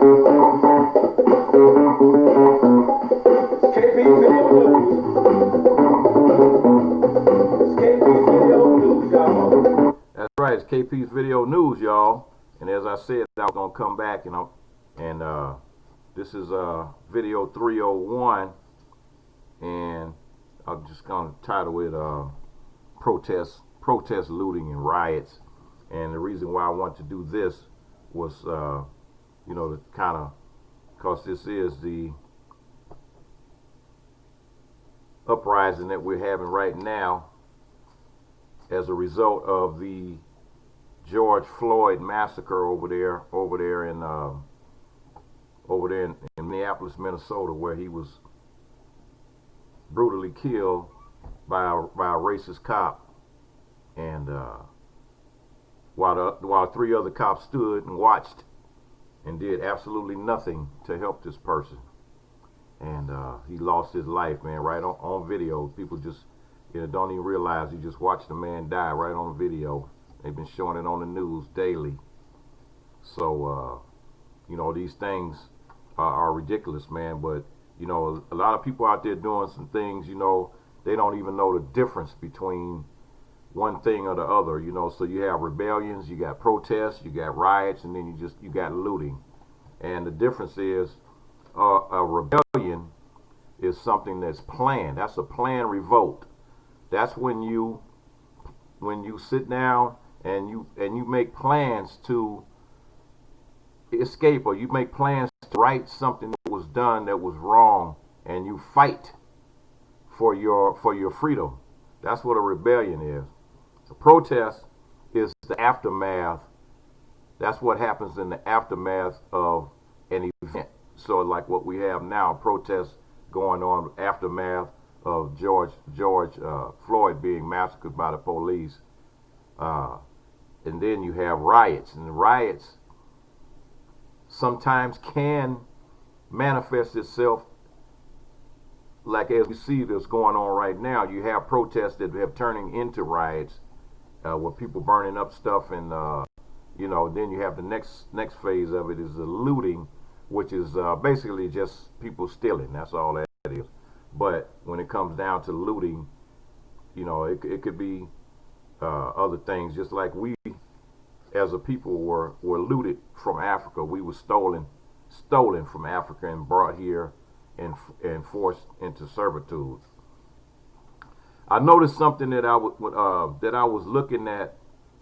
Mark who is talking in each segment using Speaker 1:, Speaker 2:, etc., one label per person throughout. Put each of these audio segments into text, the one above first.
Speaker 1: That's right, it's KP's Video News, y'all. And as I said, I was gonna come back and this is video 301, and I'm just gonna title it protest looting and riots. And the reason why I want to do this was to kind of, because this is the uprising that we're having right now as a result of the George Floyd massacre over there in Minneapolis, Minnesota, where he was brutally killed by a racist cop, and while three other cops stood and watched and did absolutely nothing to help this person, and he lost his life, man, right on video. People just don't even realize you just watched the man die right on video. They've been showing it on the news daily. So these things are ridiculous, man. But a lot of people out there doing some things, they don't even know the difference between one thing or the other. So you have rebellions, you got protests, you got riots, and then you got looting. And the difference is a rebellion is something that's planned. That's a planned revolt. That's when you sit down and you make plans to escape, or you make plans to right something that was done that was wrong, and you fight for your freedom. That's what a rebellion is. A protest is the aftermath. That's what happens in the aftermath of an event. So like what we have now, protests going on, aftermath of George Floyd being massacred by the police. And then you have riots, and the riots sometimes can manifest itself like as we see this going on right now. You have protests that have turning into riots, where people burning up stuff, and then you have the next phase of it is the looting, which is basically just people stealing. That's all that is. But when it comes down to looting, it could be other things. Just like we, as a people, were looted from Africa. We were stolen from Africa and brought here and forced into servitude. I noticed something that I was looking at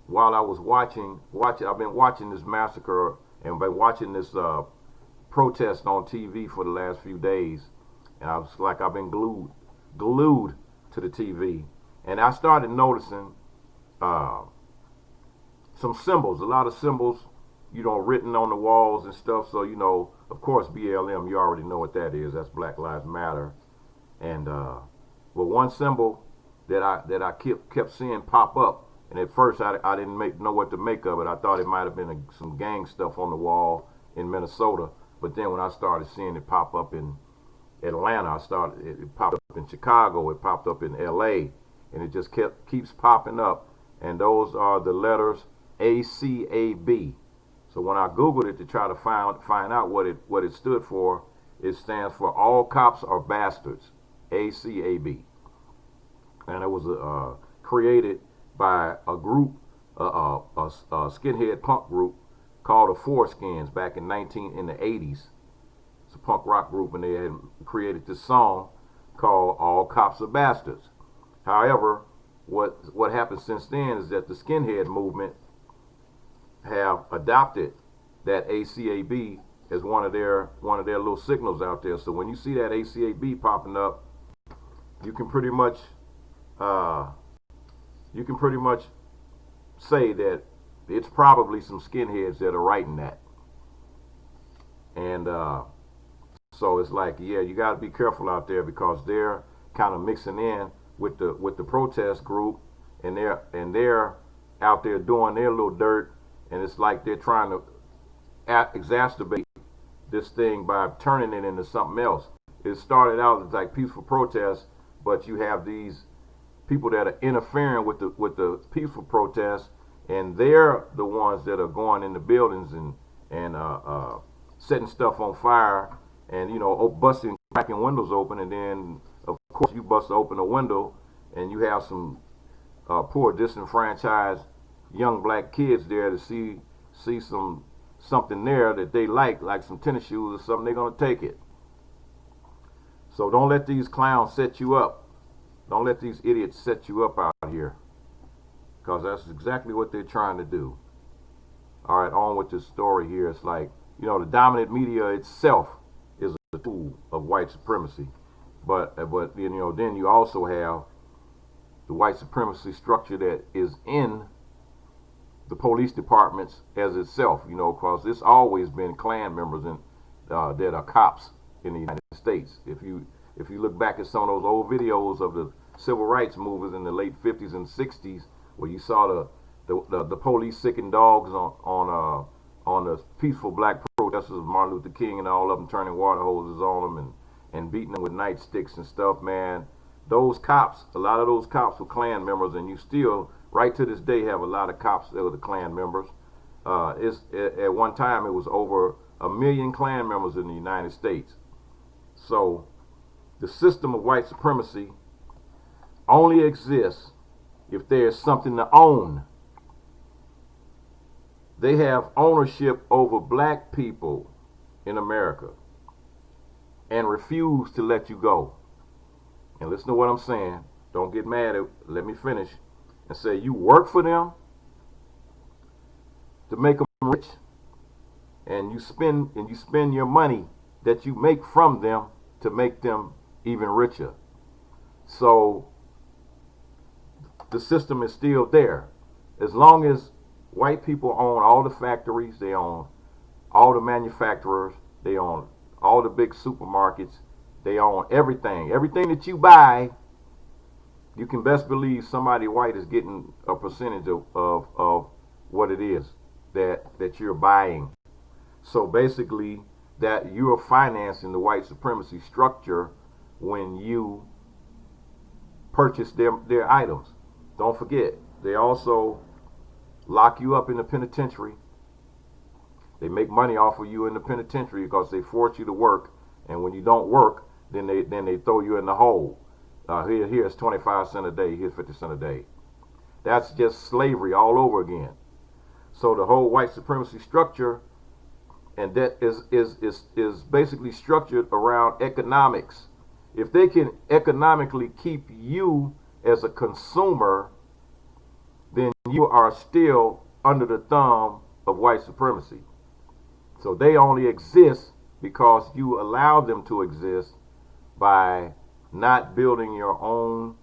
Speaker 1: while I was watching. I've been watching this massacre and been watching this protest on TV for the last few days, and I've been glued to the TV, and I started noticing some symbols, a lot of symbols, written on the walls and stuff. So of course, BLM, you already know what that is. That's Black Lives Matter. And but one symbol that I kept seeing pop up, and at first I didn't know what to make of it. I thought it might have been some gang stuff on the wall in Minnesota. But then when I started seeing it pop up in Atlanta, it popped up in Chicago, it popped up in LA, and it just keeps popping up. And those are the letters ACAB. So when I Googled it to try to find out what it stood for, it stands for All Cops Are Bastards, ACAB. And it was created by a group, a skinhead punk group called the Foreskins back in the 80s. It's a punk rock group, and they had created this song called All Cops Are Bastards. However, what happened since then is that the skinhead movement have adopted that ACAB as one of their little signals out there. So when you see that ACAB popping up, you can pretty much say that it's probably some skinheads that are writing that. And so it's like, yeah, you got to be careful out there, because they're kind of mixing in with the protest group, and they're out there doing their little dirt, and it's like they're trying to exacerbate this thing by turning it into something else. It started out as like peaceful protests, but you have these people that are interfering with the peaceful protests, and they're the ones that are going in the buildings and setting stuff on fire and, you know, busting, cracking windows open, and then of course you bust open a window and you have some poor disenfranchised young black kids there to see something there that they like some tennis shoes or something. They're gonna take it. So don't let these clowns set you up. Don't let these idiots set you up out here, because that's exactly what they're trying to do. All right, on with this story here. It's like, you know, the dominant media itself is a tool of white supremacy, but you know, then you also have the white supremacy structure that is in the police departments as itself, you know, because it's always been Klan members and that are cops in the United States. If you look back at some of those old videos of the civil rights movements in the late 50s and 60s, where you saw the police sicking dogs on the peaceful black protesters, Martin Luther King and all of them, turning water hoses on them and beating them with nightsticks and stuff, man. Those cops, a lot of those cops were Klan members, and you still, right to this day, have a lot of cops that were the Klan members. At one time, it was over 1 million Klan members in the United States. So the system of white supremacy only exists if there's something to own. They have ownership over black people in America and refuse to let you go. And listen to what I'm saying. Don't get mad at, let me finish and say, you work for them to make them rich, and you spend your money that you make from them to make them even richer. So the system is still there. As long as white people own all the factories, they own all the manufacturers, they own all the big supermarkets, they own everything. Everything that you buy, you can best believe somebody white is getting a percentage of what it is that you're buying. So basically, that you are financing the white supremacy structure when you purchase their items. Don't forget, they also lock you up in the penitentiary. They make money off of you in the penitentiary because they force you to work, and when you don't work, then they throw you in the hole. Here's 25 cents a day, here's 50 cents a day. That's just slavery all over again. So the whole white supremacy structure, and that is basically structured around economics. If they can economically keep you as a consumer, then you are still under the thumb of white supremacy. So they only exist because you allow them to exist by not building your own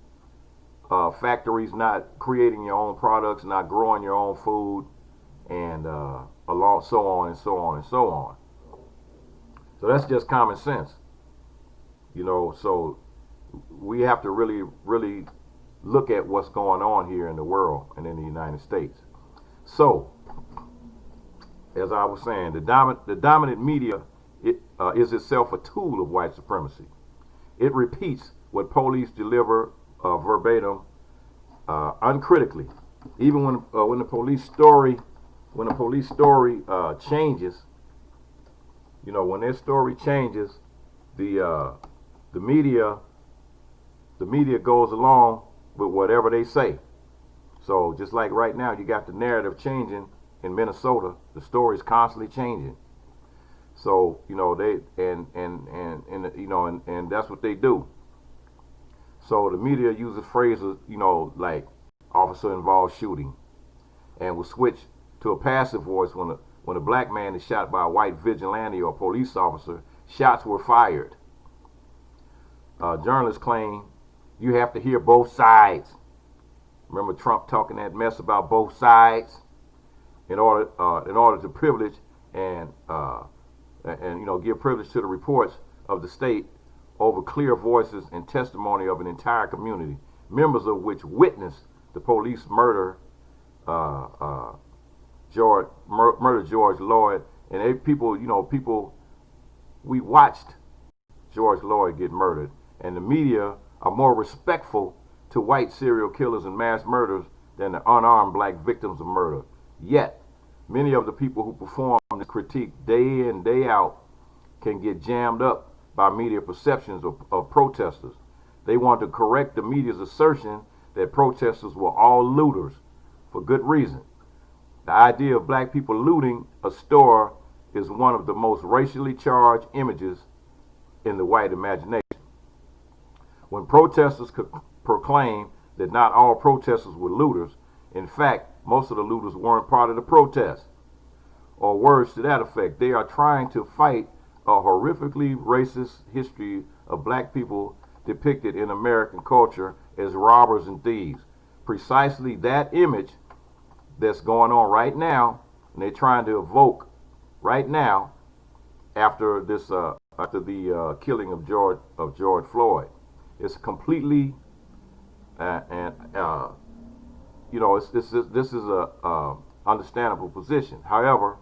Speaker 1: factories, not creating your own products, not growing your own food, and so on and so on and so on. So that's just common sense, you know. So we have to really, really look at what's going on here in the world and in the United States. So, as I was saying, the dominant media is itself a tool of white supremacy. It repeats what police deliver verbatim, uncritically. Even when the police story changes, you know, when their story changes, the media goes along with whatever they say. So just like right now, you got the narrative changing in Minnesota. The story is constantly changing. So, you know, they and that's what they do. So the media uses phrases, you know, like officer involved shooting, and will switch to a passive voice when a black man is shot by a white vigilante or police officer. Shots were fired. Journalists claim you have to hear both sides. Remember Trump talking that mess about both sides in order to privilege and you know, give privilege to the reports of the state over clear voices and testimony of an entire community, members of which witnessed the police murder George Floyd, and we watched George Floyd get murdered, and the media are more respectful to white serial killers and mass murderers than the unarmed black victims of murder. Yet, many of the people who perform this critique day in, day out can get jammed up by media perceptions of protesters. They want to correct the media's assertion that protesters were all looters for good reason. The idea of black people looting a store is one of the most racially charged images in the white imagination. When protesters could proclaim that not all protesters were looters, in fact, most of the looters weren't part of the protest, or words to that effect. They are trying to fight a horrifically racist history of black people depicted in American culture as robbers and thieves. Precisely that image that's going on right now, and they're trying to evoke right now after the killing of George Floyd. It's completely this is a understandable position. However,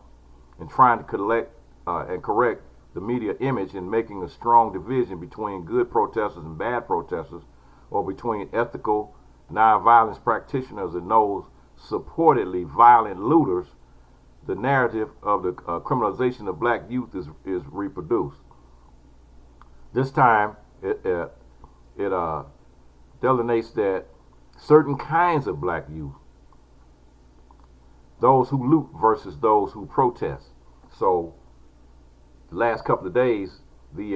Speaker 1: in trying to collect and correct the media image and making a strong division between good protesters and bad protesters, or between ethical nonviolence practitioners and those supportedly violent looters, the narrative of the criminalization of black youth is reproduced. This time, it delineates that certain kinds of black youth, those who loot versus those who protest. So, the last couple of days, the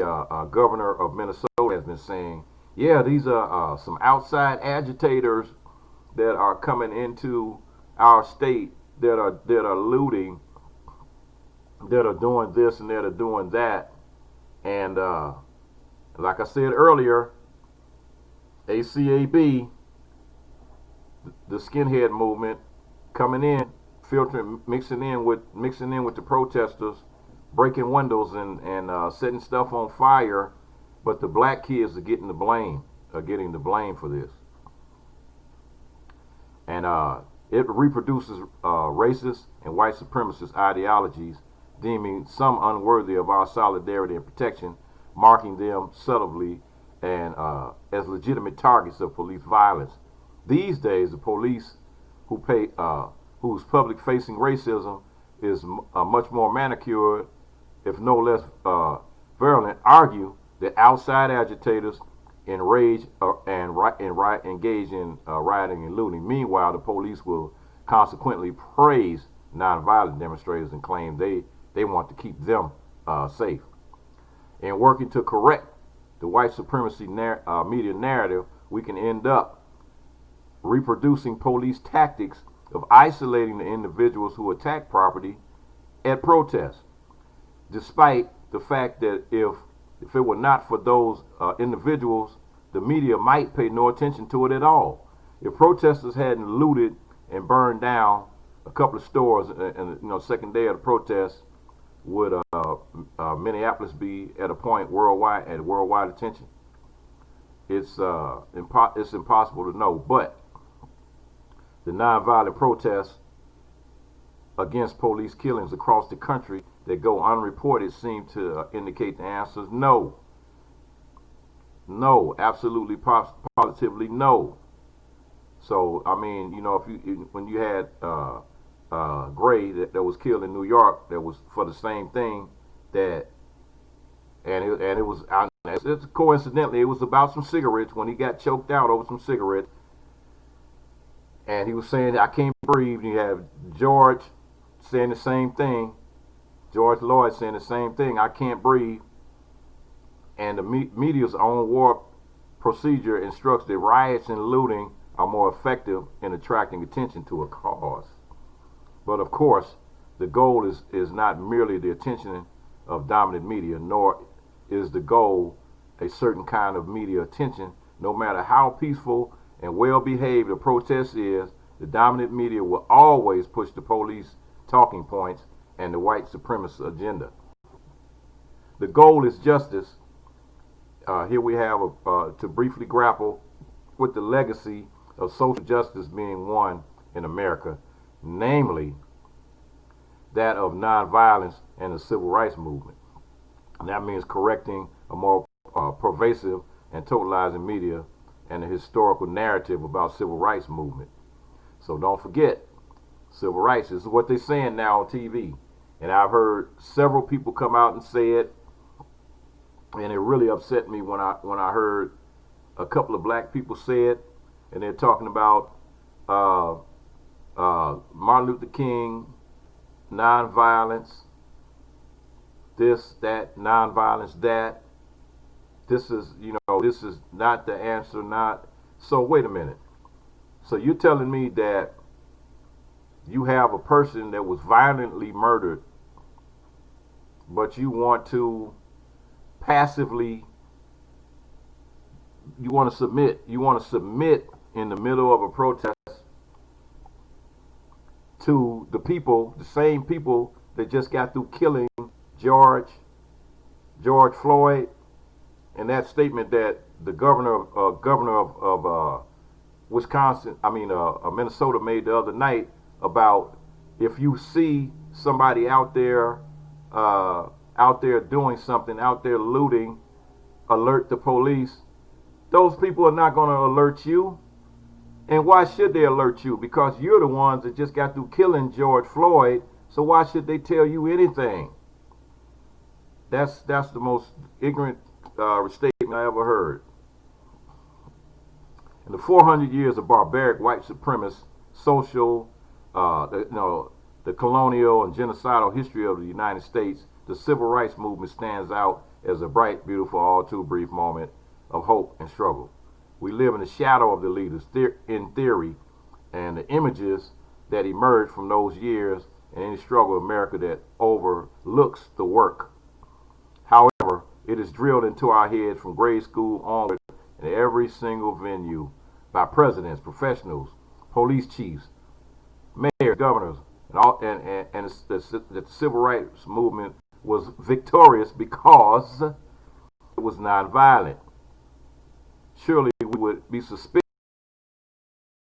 Speaker 1: governor of Minnesota has been saying, yeah, these are some outside agitators that are coming into our state that are looting, that are doing this and that are doing that. And like I said earlier, ACAB, the skinhead movement, coming in, filtering, mixing in with the protesters, breaking windows and setting stuff on fire, but the black kids are getting the blame for this. And it reproduces racist and white supremacist ideologies, deeming some unworthy of our solidarity and protection, marking them subtly and as legitimate targets of police violence. These days, the police whose public-facing racism is much more manicured, if no less virulent, argue that outside agitators engage in rioting and looting. Meanwhile, the police will consequently praise nonviolent demonstrators and claim they want to keep them safe. In working to correct the white supremacy media narrative, we can end up reproducing police tactics of isolating the individuals who attack property at protests, despite the fact that if it were not for those individuals, the media might pay no attention to it at all. If protesters hadn't looted and burned down a couple of stores, and second day of the protest, would Minneapolis be at a point worldwide attention? It's impossible to know. But the nonviolent protests against police killings across the country that go unreported seem to indicate the answer is no. No, absolutely, positively no. So, I mean, when you had Gray that was killed in New York, that was for the same thing, it's coincidentally, it was about some cigarettes when he got choked out over some cigarettes. And he was saying, I can't breathe. You have George saying the same thing. George Floyd saying the same thing. I can't breathe. And the media's own war procedure instructs that riots and looting are more effective in attracting attention to a cause. But of course, the goal is not merely the attention of dominant media, nor is the goal a certain kind of media attention. No matter how peaceful and well-behaved a protest is, the dominant media will always push the police talking points and the white supremacist agenda. The goal is justice. Here we have to briefly grapple with the legacy of social justice being won in America, namely that of nonviolence and the civil rights movement. And that means correcting a more pervasive and totalizing media and the historical narrative about civil rights movement. So don't forget, civil rights is what they're saying now on TV. And I've heard several people come out and say it, and it really upset me when I heard a couple of black people say it, and they're talking about Martin Luther King, nonviolence, this, that, nonviolence, that. This is, this is not the answer, not. So wait a minute. So you're telling me that you have a person that was violently murdered, but you want to passively, you want to submit in the middle of a protest to the people, the same people that just got through killing George Floyd, and that statement that the governor of Minnesota made the other night about, if you see somebody out there doing something, out there looting, alert the police. Those people are not going to alert you. And why should they alert you? Because you're the ones that just got through killing George Floyd. So why should they tell you anything? That's the most ignorant statement I ever heard. In the 400 years of barbaric white supremacist social, the colonial and genocidal history of the United States, the civil rights movement stands out as a bright, beautiful, all too brief moment of hope and struggle. We live in the shadow of the leaders in theory, and the images that emerge from those years and any struggle of America that overlooks the work. However, it is drilled into our heads from grade school onward in every single venue by presidents, professionals, police chiefs, mayors, governors, and the civil rights movement was victorious because it was nonviolent. Surely we would be suspicious